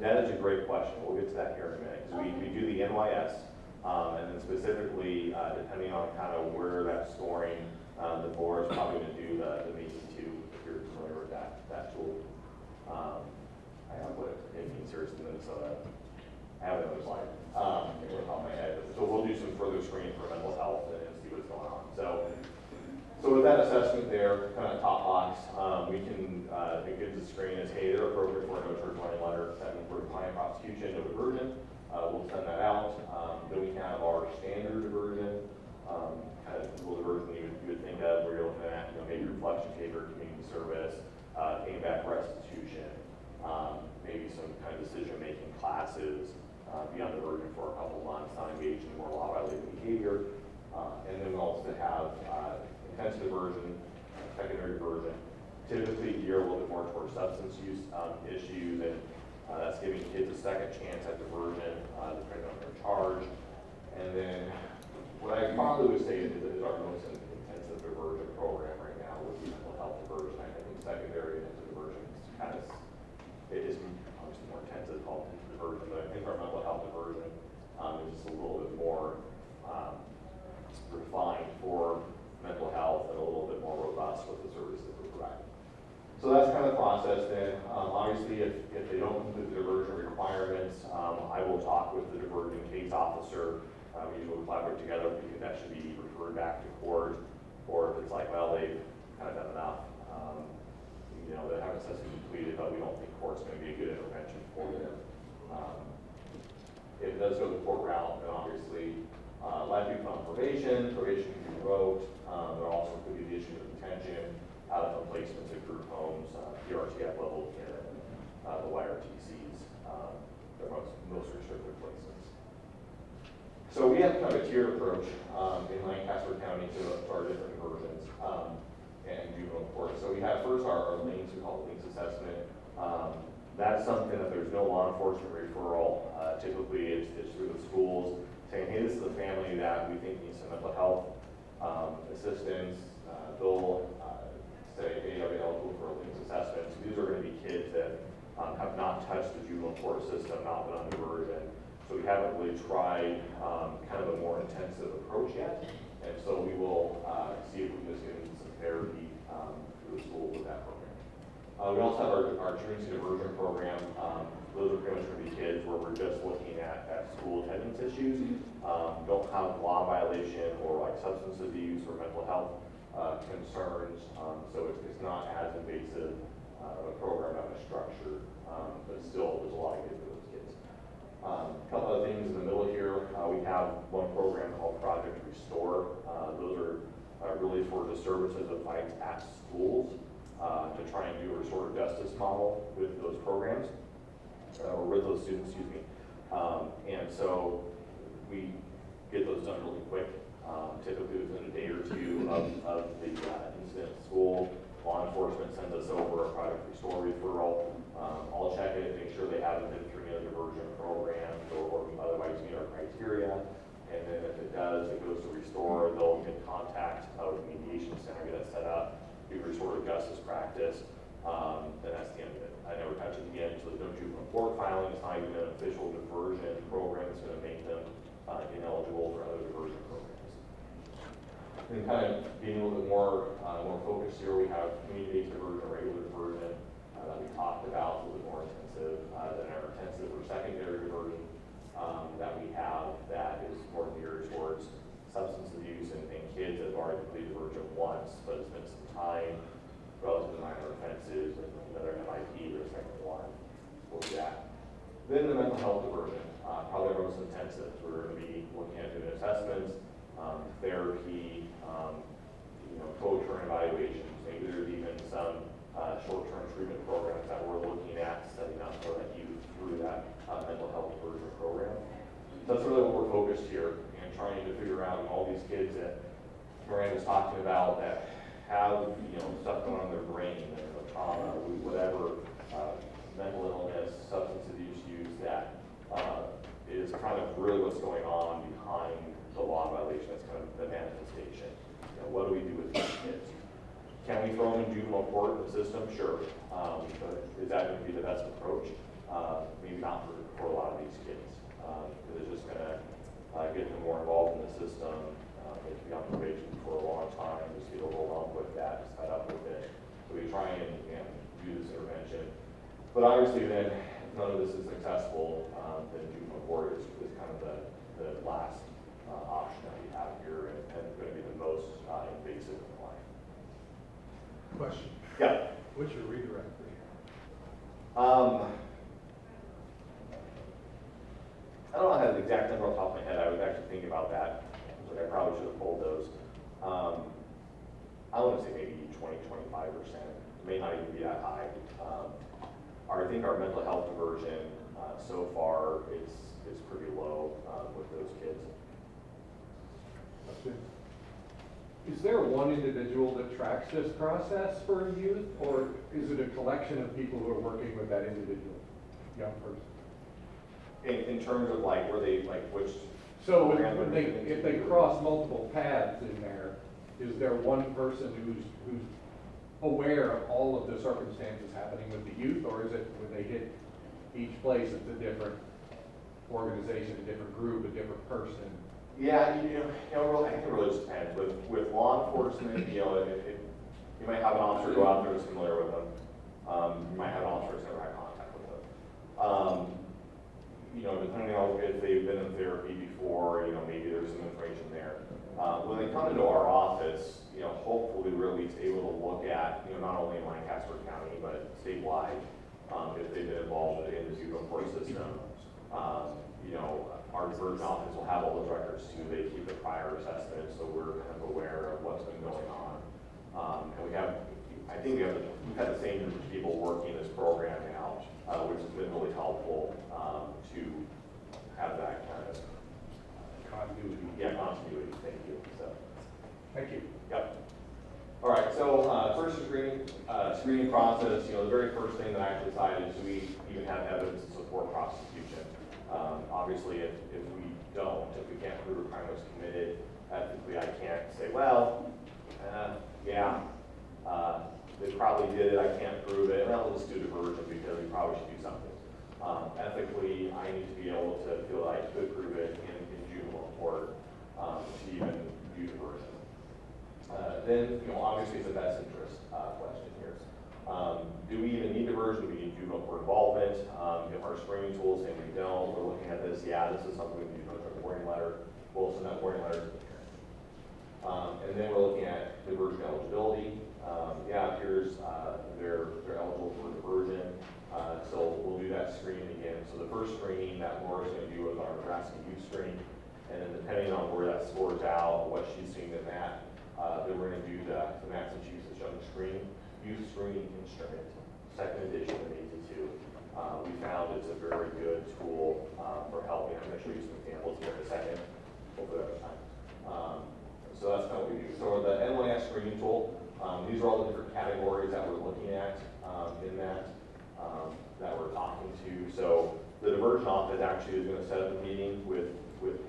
That is a great question. We'll get to that here in a minute. Because we do the NYS, and then specifically, depending on kind of where that's scoring, the board is probably going to do the Mason 2, if you're familiar with that tool. I have what it means here in Minnesota. I have another slide. It went off my head. So we'll do some further screening for mental health and see what's going on. So with that assessment there, kind of top box, we can, it gives the screen as, hey, they're appropriate for a no-charge warning letter. That means we're declining prosecution, no diversion. We'll send that out. Then we have our standard diversion, kind of typical diversion you would think of, where you're looking at, maybe reflection paper, community service, paying back restitution, maybe some kind of decision-making classes beyond diversion for a couple that have intensive diversion, secondary diversion, typically gear a little bit more towards substance use issues, and that's giving kids a second chance at diversion, depending on their charge. And then what I probably would say is our most intensive diversion program right now would be mental health diversion. I think secondary and diversion is kind of, it is obviously more intensive called diversion, but I think our mental health diversion is just a little bit more refined for mental health and a little bit more robust with the services we're providing. So that's kind of the process then. Obviously, if they don't complete the diversion requirements, I will talk with the diversion case officer. We usually collaborate together because that should be referred back to court, or if it's like, well, they've kind of done enough. They haven't successfully completed, but we don't think court's going to be a good intervention for them. If it does go the court route, then obviously, life can be put on probation can be revoked. There also could be the issue of detention, out-of-home placements at group homes, PRTF level care, the YRTCs, they're most restrictive placements. So we have kind of a tiered approach in Lancaster County to our different diversions and juvenile court. So we have first our lanes, we call it links assessment. That's something that there's no law enforcement referral. Typically it's through the schools saying, hey, this is a family that we think needs some mental health assistance. They'll say, hey, are they eligible for a links assessment? So these are going to be kids that have not touched the juvenile court system, not been on diversion. So we haven't really tried kind of a more intensive approach yet. And so we will see if we can just get into some therapy through the school with that program. We also have our truancy diversion program. Those are pretty much going to be kids where we're just looking at school attendance issues. Don't have law violation or like substance abuse or mental health concerns. So it's not as invasive of a program, not as structured, but still there's a lot of good for those kids. A couple of things in the middle here. We have one program called Project Restore. Those are really for disturbances of fights at schools to try and do a restorative justice model with those programs, or with those students, excuse me. And so we get those done really quick. Typically within a day or two of the incident at school. Law enforcement sends us over a Project Restore referral. I'll check it, make sure they haven't been through any other diversion programs or otherwise meet our criteria. And then if it does, it goes to Restore. They'll get contact with the mediation center, get that set up, do restorative justice practice. Then that's the end of it. I never touch it again. So there's no juvenile court filing. It's not even an official diversion program. It's going to make them ineligible for other diversion programs. And kind of being a little bit more focused here, we have community-based diversion, regular diversion that we talked about, a little bit more intensive than our intensive or secondary diversion that we have that is more geared towards substance abuse and kids that have already completed diversion once, but it's been some time, relatively minor offenses, and another MIP, their second one, we'll do that. Then the mental health diversion, probably our most intensive. We're going to be looking at doing assessments, therapy, co-term evaluations. Maybe there's even some short-term treatment programs that we're looking at setting up for that youth through that mental health diversion program. So that's really what we're focused here and trying to figure out all these kids that Miranda's talking about that have stuff going on in their brain, trauma, whatever, mental illness, substance abuse use that is kind of really what's going on behind the law violation. That's kind of the manifestation. What do we do with these kids? Can we throw them in juvenile court in the system? Sure. But is that going to be the best approach? Maybe not for a lot of these kids. Because it's just going to get them more involved in the system. They can be on probation for a long time, just get overwhelmed with that, just fed up with it. So we try and do this intervention. But obviously then, if none of this is successful, then juvenile court is kind of the last option that we have here and going to be the most invasive in life. Question. Yeah. What's your redirect rate? I don't have the exact number off the top of my head. I was actually thinking about that. Like I probably should have pulled those. I want to say maybe 20–25%. It may not even be that high. I think our mental health diversion so far is pretty low with those kids. That's good. Is there one individual that tracks this process for youth, or is it a collection of people who are working with that individual young person? In terms of like, where they, like, which. So program when they're they, getting if they into? cross multiple paths in there, is there one person who's aware of all of the circumstances happening with the youth, or is it when they hit each place, it's a different organization, a different group, a different person? Yeah, really, I think it really just depends. With law enforcement, you might have an officer go out there who's familiar with them. You might have an officer who's never had contact with them. Depending on if they've been in therapy before, maybe there's some information there. When they come into our office, hopefully we're at least able to look at, not only in Lancaster County, but statewide, if they've been involved in the juvenile court system. Our diversion office will have all those records too. They keep the prior assessments, so we're kind of aware of what's been going on. And we've had the same group of people working this program now, which has been really helpful to have that kind of Continuity. continuity. Thank you. So, Thank you. yep. All right. So first screening process. The very first thing that I decided is we even have evidence to support prosecution. Obviously, if we can't prove a crime was committed, ethically, I can't say, well, they probably did it. I can't prove it. Well, let's do diversion because we probably should do something. Ethically, I need to be able to feel that I could prove it in juvenile court to even do diversion. Then, obviously, it's a best interest question here. Do we even need diversion? Do we need juvenile court involvement? If our screening tools say we don't, we're looking at this, this is something we can do a warning letter. We'll send that warning letter to the parent. And then we're looking at diversion eligibility. Here's they're eligible for diversion. So we'll do that screening again. So the first screening that Laura's going to do is our Nebraska youth screen. And then depending on where that scores out, what she's seeing in that, then we're going to do the Massachusetts Youth Screening Instrument, second edition of 82. We found it's a very good tool for helping. I'm going to show you some examples here in a second. Hopefully that's time. So that's kind of what we do. So the NYS screening tool, these are all the different categories that we're looking at in that we're talking to. So the diversion office actually is going to set up a meeting with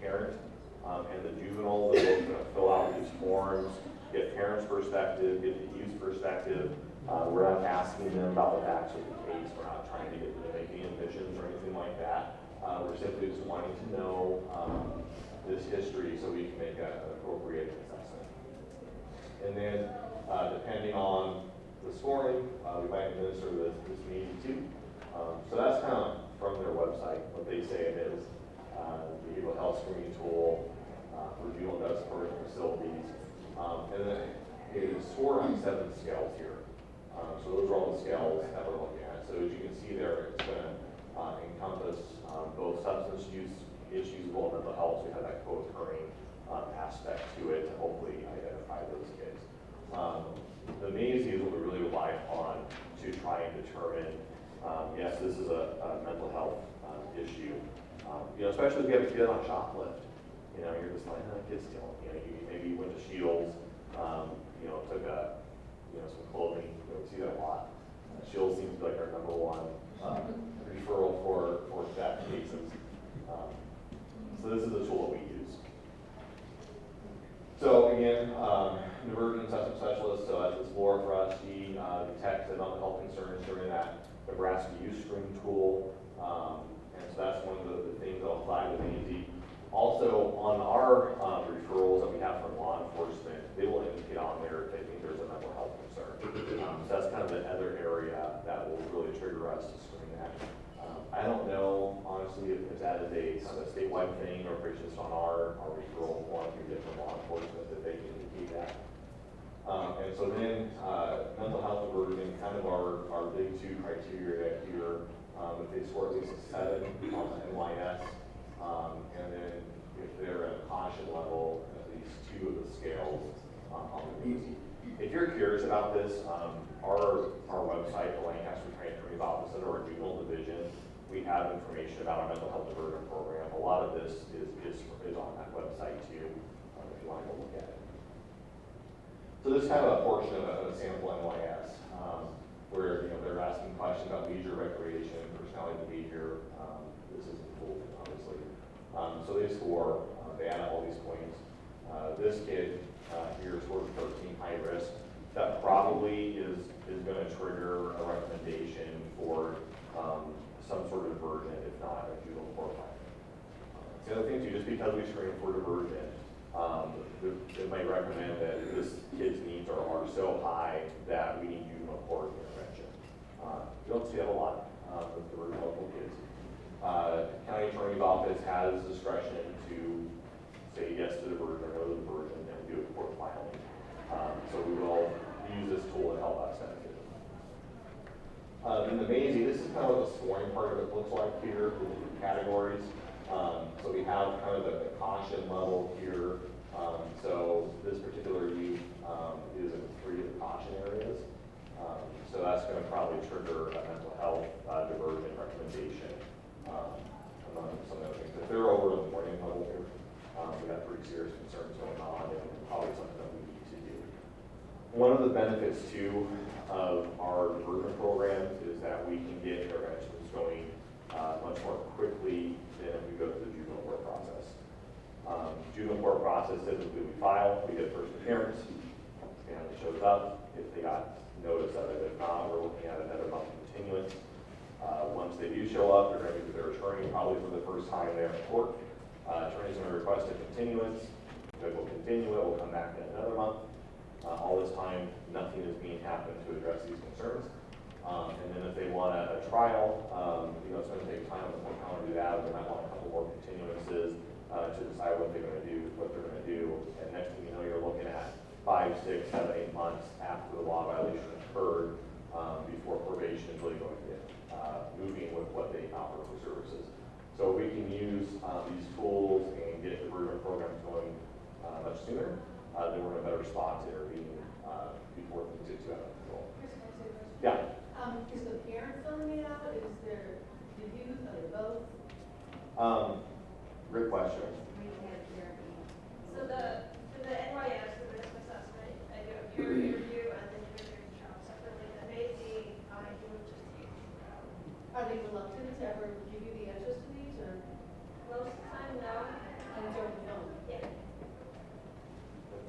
parent and the juvenile. They're both going to fill out these forms, get parents' perspective, get the youth perspective. We're not asking them about the facts of the case. We're not trying to get them to make any admissions or anything like that. We're simply just wanting to know this history so we can make an appropriate assessment. And then, depending on the scoring, we might administer this meeting too. So that's kind of from their website, what they say it is. The behavioral health screening tool for juvenile justice correctional facilities. And then it is scored on 7 scales here. So those are all the scales that we're looking at. So as you can see there, it's going to encompass both substance use issues as well as mental health. So we have that co-occurring aspect to it to hopefully identify those kids. The main is what we really rely upon to try and determine, yes, this is a mental health issue. Especially if you have a kid on a shoplift. You're just like, kid's stealing. Maybe you went to Shields, took some clothing. We see that a lot. Shields seems to be like our #1 referral for theft cases. So this is a tool that we use. So again, diversion assessment specialist, so that's Laura for us. She detects the mental health concerns during that Nebraska youth screening tool. And so that's one of the things I'll flag with AZ. Also, on our referrals that we have from law enforcement, they will indicate on there if they think there's a mental health concern. So that's kind of the other area that will really trigger us to screen that. I don't know, honestly, if that is a kind of a statewide thing or if it's just on our referral form we get from law enforcement that they can indicate that. And so then mental health diversion, kind of our big 2 criteria here. If they score at least a 7 on the NYS, and then if they're at a caution level, at least 2 of the scales on the BZ. If you're curious about this, our website, the Lancaster County Attorney's Office, under our juvenile division, we have information about our mental health diversion program. A lot of this is on that website too, if you want to go look at it. So this is kind of a portion of a sample NYS, where, you know, they're asking questions about leisure, recreation, personality behavior. This isn't full, obviously. So they score, they add up all these points. This kid here scored 13, high risk. That probably is going to trigger a recommendation for some sort of diversion, if not a juvenile court filing. The other thing too, just because we screen for diversion, it might recommend that this kid's needs are so high that we need juvenile court intervention. We don't see that a lot with diversion eligible kids. County Attorney's Office has discretion to say yes to diversion or no to diversion, and we do a court filing. So we will use this tool to help us benefit. In the Maisie, this is kind of what the scoring part of it looks like here, the different categories. So we have kind of the caution level here. So this particular youth is in 3 of the caution areas. So that's going to probably trigger a mental health diversion recommendation among some of the things. If they're over the warning level here, we have pretty serious concerns going on and probably something that we need to do. One of the benefits too of our diversion programs is that we can get interventions going much more quickly than if we go through the juvenile court process. Juvenile court process, typically we file, we get first appearance, family shows up, if they got notice of it. If not, we're looking at another month continuance. Once they do show up, they're going to meet with their attorney, probably for the first time there in court. Attorney's going to request a continuance. Judge will continue it, we'll come back in another month. All this time, nothing is being happened to address these concerns. And then if they want a trial, you know, it's going to take time before county do that. They might want a couple more continuances to decide what they're going to do, And next thing you know, you're looking at 5, 6, 7, 8 months after the law violation occurred before probation is really going to get moving with what they offer for services. So we can use these tools and get diversion programs going much sooner. Then we're in a better spot to intervene before things get too out of control. Yeah. Is the parent filling it out? Is there the youth? Are they both? Great question. So for the NYS, the risk assessment, I do a peer review and then do a child separately. The Maisie, I do just you. Are they reluctant to ever give you the answers to these, or? Most of the time, no. And don't know? Yeah.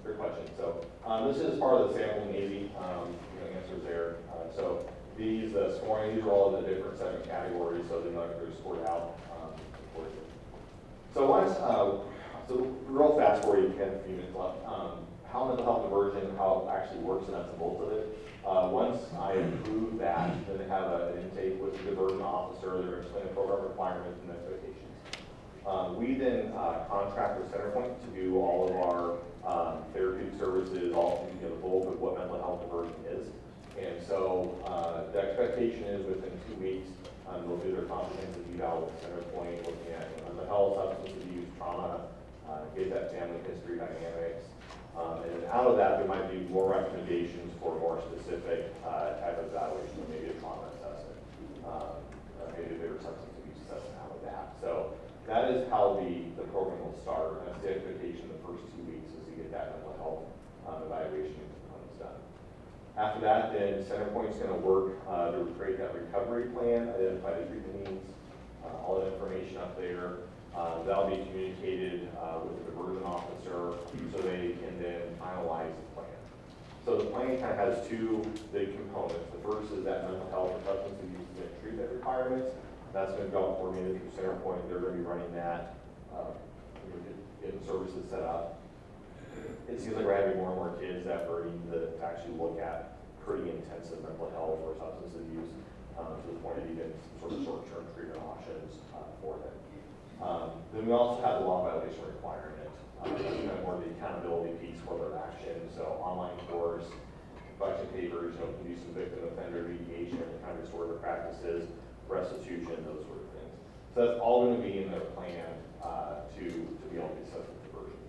Great question. So this is part of the sample Maisie answers there. So these scoring, these are all the different 7 categories, so they're not going to be scored out. So once, so real fast for you, Ken, a few minutes left. How mental health diversion, how it actually works, and that's the bulk of it. Once I approve that, then they have an intake with the diversion officer. They're explaining program requirements and expectations. We then contract with CenterPoint to do all of our therapeutic services, all the bulk of what mental health diversion is. And so the expectation is within 2 weeks, they'll do their comprehensive eval with CenterPoint, looking at mental health, substance abuse, trauma, get that family history dynamics. And then out of that, there might be more recommendations for more specific type of evaluation, maybe a trauma assessment, maybe a bigger substance abuse assessment out of that. So that is how the program will start. That's the expectation the first 2 weeks is to get that mental health evaluation components done. After that, then CenterPoint's going to work to create that recovery plan, identify the treatment needs, all that information up there. That'll be communicated with the diversion officer so they can then finalize the plan. So the plan kind of has 2 big components. The first is that mental health or substance abuse and treatment requirements. That's going to go coordinated through CenterPoint. They're going to be running that, getting services set up. It seems like we're having more and more kids that are needing to actually look at pretty intensive mental health or substance abuse to the point of even sort of short-term treatment options for them. Then we also have the law violation requirement. That's kind of more the accountability piece for their action. So online course, collection papers, can do some victim offender mediation, kind of restorative practices, restitution, those sort of things. So that's all going to be in their plan to be able to get substance diversion.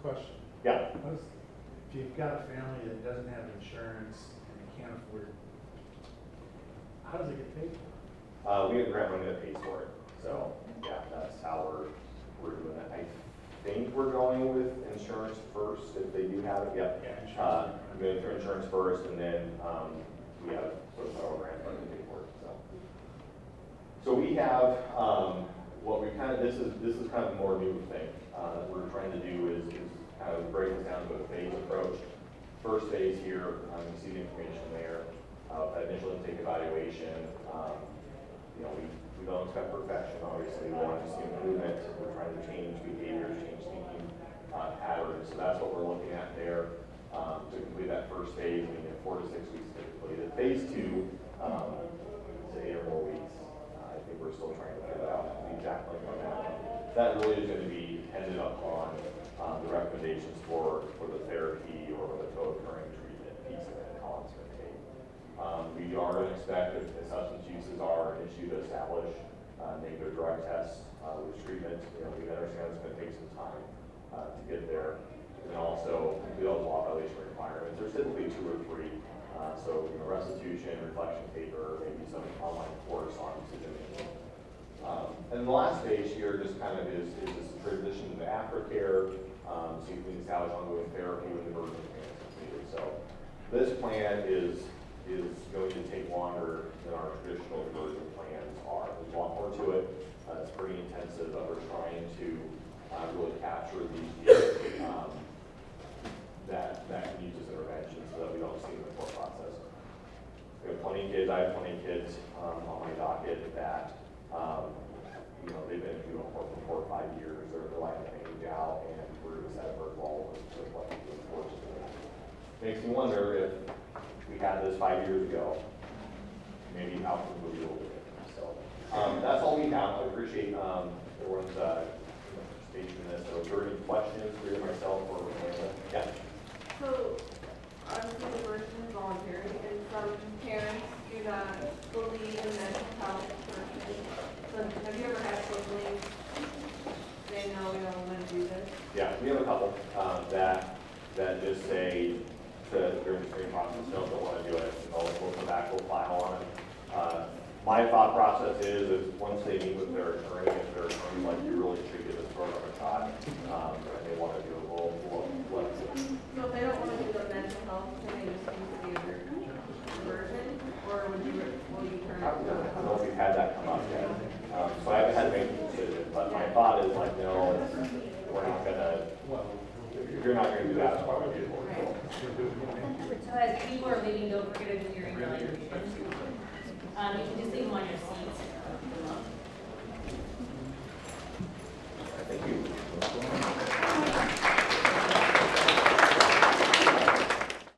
Question. Yeah. If you've got a family that doesn't have insurance and they can't afford it, how does it get paid for? We have grant money that pays for it. So yeah, that's how we're doing that. I think we're going with insurance first, if they do have it, yep. I'm going through insurance first, and then, we have sort of federal grant funding to pay for it, so. So we have, what we kind of, this is kind of a more new thing, that we're trying to do is kind of break this down to a phase approach. First phase here, you see the information there, that initial intake evaluation, you know, we don't expect perfection, obviously, we want to see improvement, we're trying to change behaviors, change thinking patterns, so that's what we're looking at there. To complete that first phase, we get 4 to 6 weeks to complete it. Phase 2, is 8 or more weeks. I think we're still trying to figure that out, the exact length on that one. That really is going to be dependent upon the recommendations for the therapy or the co-occurring treatment piece of it, and how long it's going to take. We are going to expect if substance uses are an issue to establish negative drug tests with treatment. You know, we understand it's going to take some time to get there. And also, complete all the law violation requirements. There's typically 2 or 3. So, you know, restitution, reflection paper, maybe some online course on decision making. And the last phase here just kind of is this transition to aftercare, so you can establish ongoing therapy when the burden plan is completed. So, this plan is going to take longer than our traditional diversion plans are. There's a lot more to it. It's pretty intensive, but we're trying to really capture that can use this intervention so that we don't see it in the court process. We have plenty of kids, I have plenty of kids on my docket that, you know, they've been in juvenile court for 4 or 5 years, they're like an age out, and we're just at a brick wall with what we do, unfortunately. Makes me wonder if we had this 5 years ago, maybe outcomes would be a little bit different. So that's all we have. I appreciate everyone's participation in this. So if there are any questions for either myself or Miranda? Yeah. So, obviously diversion is voluntary, and some parents do not believe in mental health person. So have you ever had siblings say, no, we don't want to do this? Yeah, we have a couple that just say during the screening process, no, don't want to do it. And we'll come back, we'll file on it. My thought process is once they meet with their attorney, if their attorney like you really should give this program a shot, and they want to do it, we'll let them do it. So if they don't want to do the mental health, can they just use the diversion? Or will you turn I it don't down? know if we've had that come up yet. So I haven't had to make a decision, but my thought is like, no, we're not gonna, if you're not gonna do that, that's why we do it. So as people are leaving, don't forget to do your email. You can just leave them on your seats.